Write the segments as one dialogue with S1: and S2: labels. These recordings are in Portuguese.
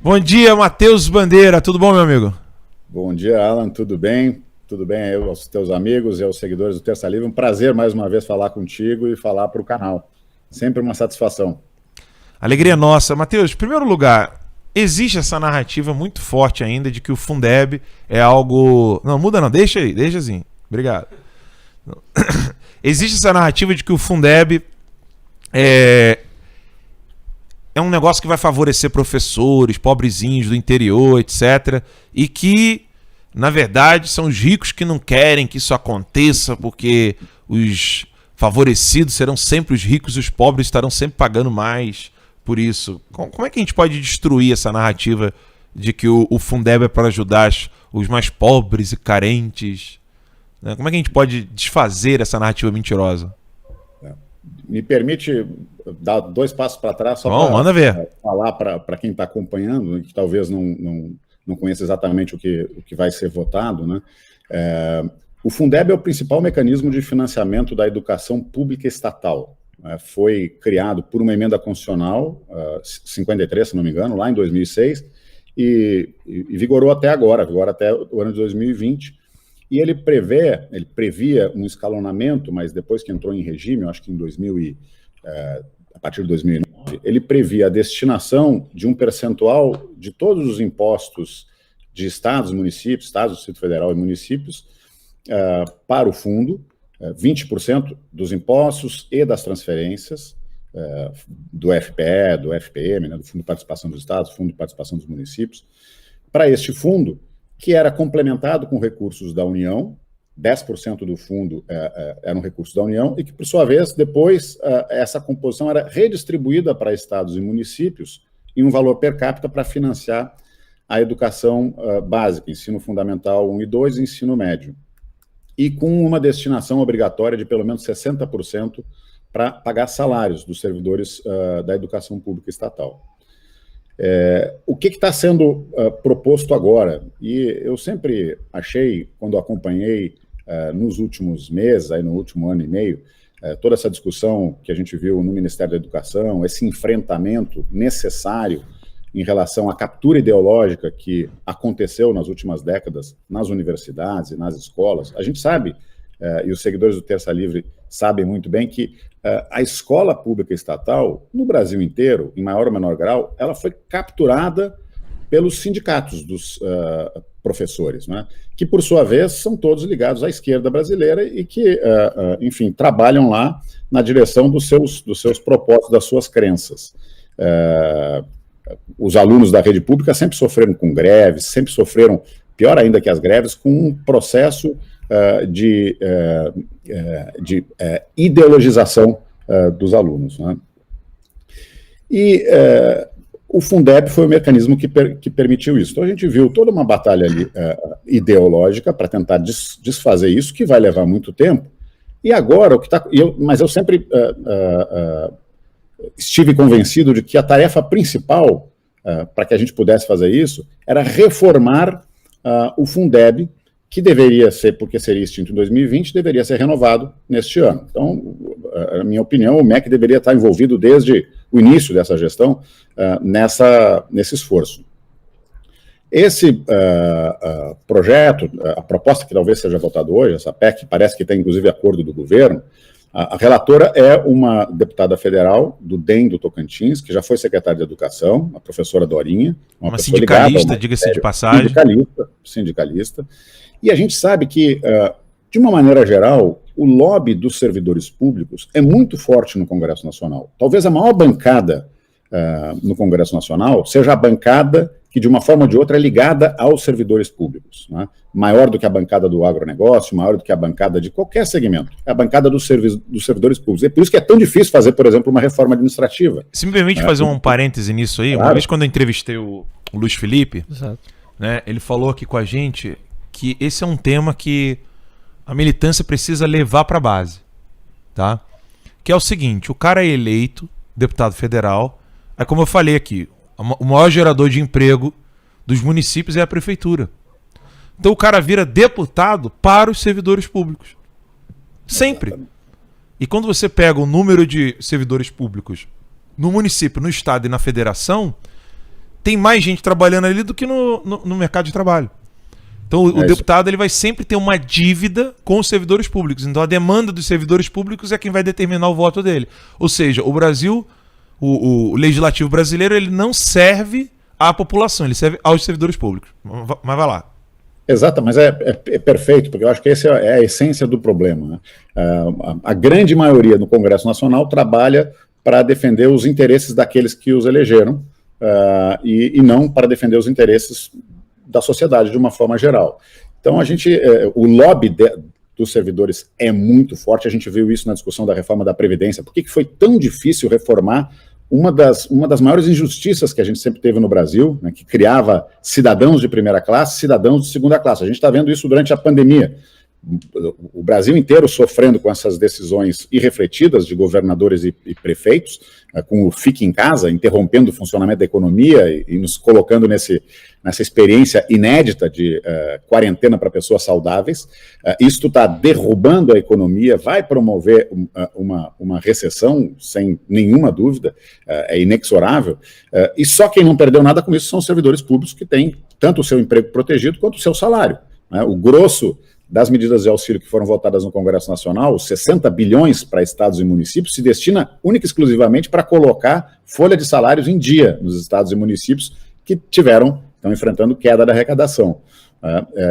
S1: Bom dia, Matheus Bandeira. Tudo bom, meu amigo?
S2: Bom dia, Alan. Tudo bem? Tudo bem aí aos teus amigos e aos seguidores do Terça Livre. Um prazer mais uma vez falar contigo e falar para o canal. Sempre uma satisfação.
S1: Alegria nossa. Matheus, em primeiro lugar, existe essa narrativa muito forte ainda de que o Fundeb é algo... Não, muda não. Deixa aí. Deixa assim. Obrigado. Existe essa narrativa de que o Fundeb é um negócio que vai favorecer professores, pobrezinhos do interior, etc. E que, na verdade, são os ricos que não querem que isso aconteça, porque os favorecidos serão sempre os ricos e os pobres estarão sempre pagando mais por isso. Como é que a gente pode destruir essa narrativa de que o Fundeb é para ajudar os mais pobres e carentes? Né? Como é que a gente pode desfazer essa narrativa mentirosa?
S2: Me permite dar dois passos para trás só
S1: Manda ver.
S2: para falar para quem está acompanhando e que talvez não conheça exatamente o que vai ser votado, né? O Fundeb é o principal mecanismo de financiamento da educação pública estatal. Foi criado por uma emenda constitucional, 53, se não me engano, lá em 2006, e vigorou até agora, vigora até o ano de 2020. E ele previa um escalonamento, mas depois que entrou em regime, eu acho que a partir de 2009, ele previa a destinação de um percentual de todos os impostos de estados, municípios, estados, Distrito Federal e municípios, para o fundo, 20% dos impostos e das transferências, do FPE, do FPM, né, do Fundo de Participação dos Estados, Fundo de Participação dos Municípios, para este fundo, que era complementado com recursos da União, 10% do fundo eram recursos da União, e que, por sua vez, depois, essa composição era redistribuída para estados e municípios em um valor per capita para financiar a educação básica, ensino fundamental 1 e 2 e ensino médio, e com uma destinação obrigatória de pelo menos 60% para pagar salários dos servidores da educação pública estatal. O que está sendo proposto agora? E eu sempre achei, quando acompanhei nos últimos meses, aí no último ano e meio, toda essa discussão que a gente viu no Ministério da Educação, esse enfrentamento necessário em relação à captura ideológica que aconteceu nas últimas décadas nas universidades e nas escolas. A gente sabe, e os seguidores do Terça Livre sabem muito bem, que a escola pública estatal, no Brasil inteiro, em maior ou menor grau, ela foi capturada pelos sindicatos dos professores, né? Que, por sua vez, são todos ligados à esquerda brasileira e que, enfim, trabalham lá na direção dos seus propósitos, das suas crenças. Os alunos da rede pública sempre sofreram com greves, sempre sofreram, pior ainda que as greves, com um processo de ideologização dos alunos, né? E o Fundeb foi o mecanismo que permitiu isso. Então a gente viu toda uma batalha ali, ideológica para tentar desfazer isso, que vai levar muito tempo. E agora, mas eu sempre estive convencido de que a tarefa principal para que a gente pudesse fazer isso era reformar o Fundeb, que deveria ser, porque seria extinto em 2020, deveria ser renovado neste ano. Então, na minha opinião, o MEC deveria estar envolvido desde o início dessa gestão nesse esforço. Esse projeto, a proposta que talvez seja votada hoje, essa PEC, parece que tem inclusive acordo do governo, a relatora é uma deputada federal do DEM do Tocantins, que já foi secretária de Educação, a professora Dorinha.
S1: Uma sindicalista, diga-se de passagem.
S2: Sindicalista. E a gente sabe que, de uma maneira geral, o lobby dos servidores públicos é muito forte no Congresso Nacional. Talvez a maior bancada no Congresso Nacional seja a bancada que, de uma forma ou de outra, é ligada aos servidores públicos, né? Maior do que a bancada do agronegócio, maior do que a bancada de qualquer segmento. É a bancada dos servidores públicos. É por isso que é tão difícil fazer, por exemplo, uma reforma administrativa.
S1: Se me permite fazer um parêntese nisso aí, claro. Uma vez quando eu entrevistei o Luiz Felipe, né, ele falou aqui com a gente que esse é um tema que a militância precisa levar para a base, tá? Que é o seguinte, o cara é eleito, deputado federal, aí como eu falei aqui, o maior gerador de emprego dos municípios é a prefeitura. Então o cara vira deputado para os servidores públicos. Sempre. E quando você pega o número de servidores públicos no município, no estado e na federação, tem mais gente trabalhando ali do que no mercado de trabalho. Então o deputado ele vai sempre ter uma dívida com os servidores públicos. Então a demanda dos servidores públicos é quem vai determinar o voto dele. Ou seja, o Brasil, o legislativo brasileiro, ele não serve à população, ele serve aos servidores públicos. Mas vai lá.
S2: Exato, mas é perfeito, porque eu acho que essa é a essência do problema, né? A grande maioria no Congresso Nacional trabalha para defender os interesses daqueles que os elegeram e não para defender os interesses da sociedade de uma forma geral. Então, o lobby dos servidores é muito forte, a gente viu isso na discussão da reforma da Previdência. Por que foi tão difícil reformar uma das maiores injustiças que a gente sempre teve no Brasil, né, que criava cidadãos de primeira classe, cidadãos de segunda classe? A gente está vendo isso durante a pandemia. O Brasil inteiro sofrendo com essas decisões irrefletidas de governadores e prefeitos, com o fique em casa, interrompendo o funcionamento da economia e nos colocando nessa experiência inédita de quarentena para pessoas saudáveis. Isto está derrubando a economia, vai promover uma recessão, sem nenhuma dúvida, é inexorável, e só quem não perdeu nada com isso são os servidores públicos, que têm tanto o seu emprego protegido quanto o seu salário, né? O grosso das medidas de auxílio que foram votadas no Congresso Nacional, 60 bilhões para estados e municípios, se destina única e exclusivamente para colocar folha de salários em dia nos estados e municípios que estão enfrentando queda da arrecadação.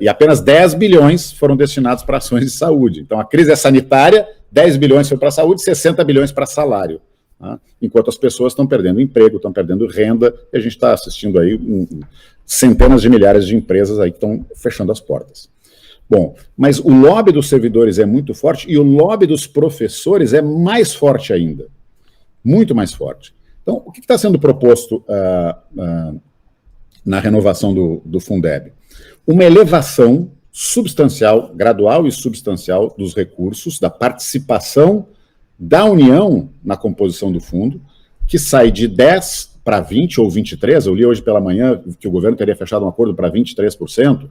S2: E apenas 10 bilhões foram destinados para ações de saúde. Então a crise é sanitária, 10 bilhões foi para a saúde, 60 bilhões para salário. Enquanto as pessoas estão perdendo emprego, estão perdendo renda, e a gente está assistindo aí centenas de milhares de empresas aí que estão fechando as portas. Bom, mas o lobby dos servidores é muito forte e o lobby dos professores é mais forte ainda, muito mais forte. Então, o que está sendo proposto na renovação do Fundeb? Uma elevação substancial, gradual e substancial dos recursos, da participação da União na composição do fundo, que sai de 10% para 20% ou 23%, eu li hoje pela manhã que o governo teria fechado um acordo para 23%,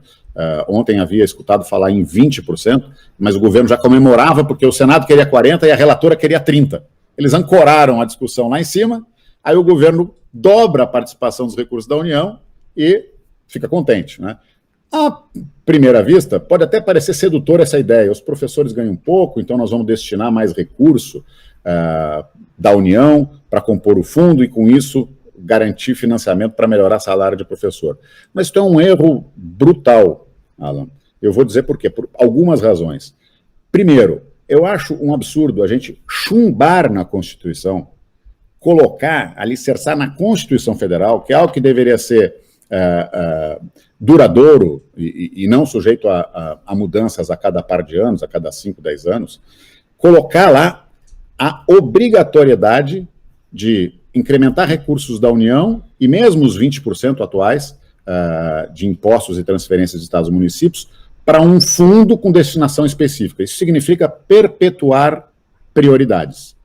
S2: ontem havia escutado falar em 20%, mas o governo já comemorava porque o Senado queria 40% e a relatora queria 30%. Eles ancoraram a discussão lá em cima, aí o governo dobra a participação dos recursos da União e fica contente, né? À primeira vista, pode até parecer sedutora essa ideia, os professores ganham pouco, então nós vamos destinar mais recurso da União para compor o fundo e com isso garantir financiamento para melhorar salário de professor. Mas isso é um erro brutal, Alan. Eu vou dizer por quê, por algumas razões. Primeiro, eu acho um absurdo a gente chumbar na Constituição, colocar, alicerçar na Constituição Federal, que é algo que deveria ser duradouro e não sujeito a mudanças a cada par de anos, a cada 5, 10 anos, colocar lá a obrigatoriedade de incrementar recursos da União e mesmo os 20% atuais de impostos e transferências de estados e municípios para um fundo com destinação específica. Isso significa perpetuar prioridades.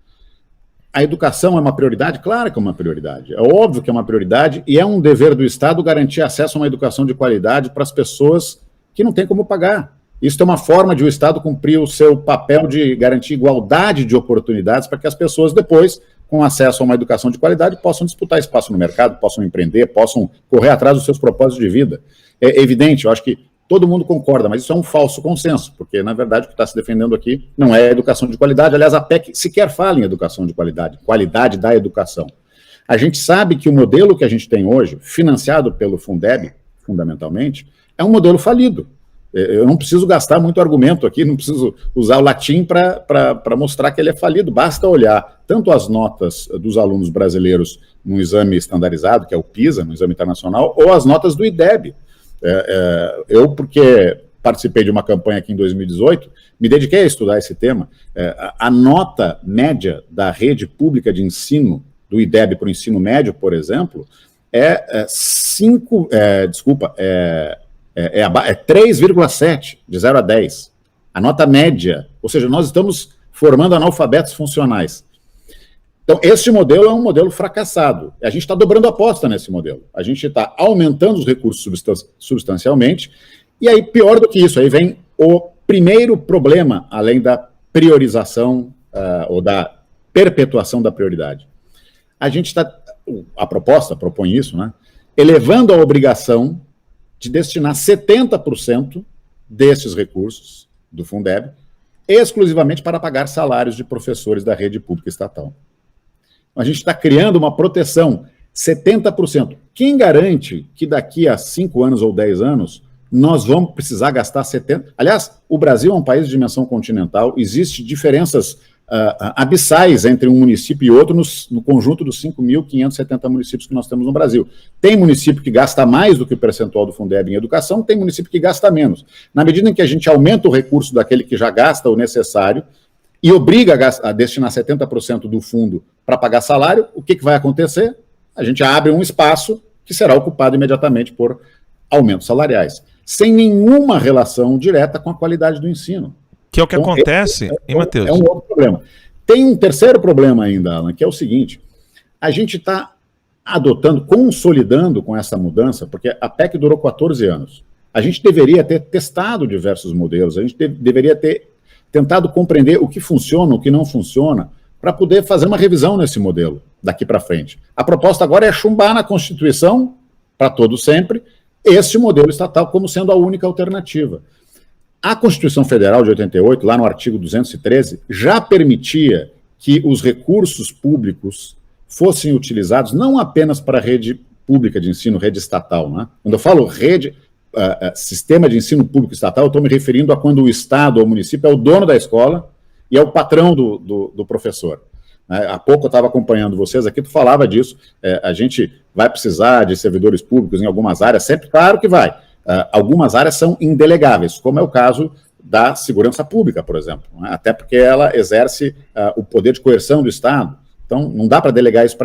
S2: A educação é uma prioridade? Claro que é uma prioridade. É óbvio que é uma prioridade e é um dever do Estado garantir acesso a uma educação de qualidade para as pessoas que não têm como pagar. Isso é uma forma de o Estado cumprir o seu papel de garantir igualdade de oportunidades para que as pessoas depois, com acesso a uma educação de qualidade, possam disputar espaço no mercado, possam empreender, possam correr atrás dos seus propósitos de vida. É evidente, eu acho que todo mundo concorda, mas isso é um falso consenso, porque, na verdade, o que está se defendendo aqui não é educação de qualidade. Aliás, a PEC sequer fala em educação de qualidade da educação. A gente sabe que o modelo que a gente tem hoje, financiado pelo Fundeb, fundamentalmente, é um modelo falido. Eu não preciso gastar muito argumento aqui, não preciso usar o latim para mostrar que ele é falido. Basta olhar tanto as notas dos alunos brasileiros no exame estandarizado, que é o PISA, no exame internacional, ou as notas do IDEB. Eu, porque participei de uma campanha aqui em 2018, me dediquei a estudar esse tema. A nota média da rede pública de ensino, do IDEB para o ensino médio, por exemplo, é 3,7, de 0 a 10. A nota média, ou seja, nós estamos formando analfabetos funcionais. Então, este modelo é um modelo fracassado. A gente está dobrando a aposta nesse modelo. A gente está aumentando os recursos substancialmente, e aí, pior do que isso, aí vem o primeiro problema, além da priorização ou da perpetuação da prioridade. A proposta propõe isso, né? elevando a obrigação de destinar 70% desses recursos do Fundeb exclusivamente para pagar salários de professores da rede pública estatal. A gente está criando uma proteção, 70%. Quem garante que daqui a 5 anos ou 10 anos nós vamos precisar gastar 70%? Aliás, o Brasil é um país de dimensão continental, existem diferenças abissais entre um município e outro no conjunto dos 5.570 municípios que nós temos no Brasil. Tem município que gasta mais do que o percentual do Fundeb em educação, tem município que gasta menos. Na medida em que a gente aumenta o recurso daquele que já gasta o necessário e obriga a destinar 70% do fundo para pagar salário, o que vai acontecer? A gente abre um espaço que será ocupado imediatamente por aumentos salariais, sem nenhuma relação direta com a qualidade do ensino.
S1: Que é o que acontece, hein, Matheus?
S2: É um outro problema. Tem um terceiro problema ainda, Alan, que é o seguinte: a gente está consolidando com essa mudança, porque a PEC durou 14 anos. A gente deveria ter testado diversos modelos, a gente deveria ter tentado compreender o que funciona, o que não funciona, para poder fazer uma revisão nesse modelo daqui para frente. A proposta agora é chumbar na Constituição, para todo sempre, este modelo estatal como sendo a única alternativa. A Constituição Federal de 88, lá no artigo 213, já permitia que os recursos públicos fossem utilizados não apenas para a rede pública de ensino, rede estatal, né? Quando eu falo sistema de ensino público estatal, eu estou me referindo a quando o Estado ou o município é o dono da escola e é o patrão do professor. Há pouco eu estava acompanhando vocês aqui, tu falava disso, a gente vai precisar de servidores públicos em algumas áreas, sempre, claro que vai. Algumas áreas são indelegáveis, como é o caso da segurança pública, por exemplo, né? Até porque ela exerce o poder de coerção do Estado, então não dá para delegar isso para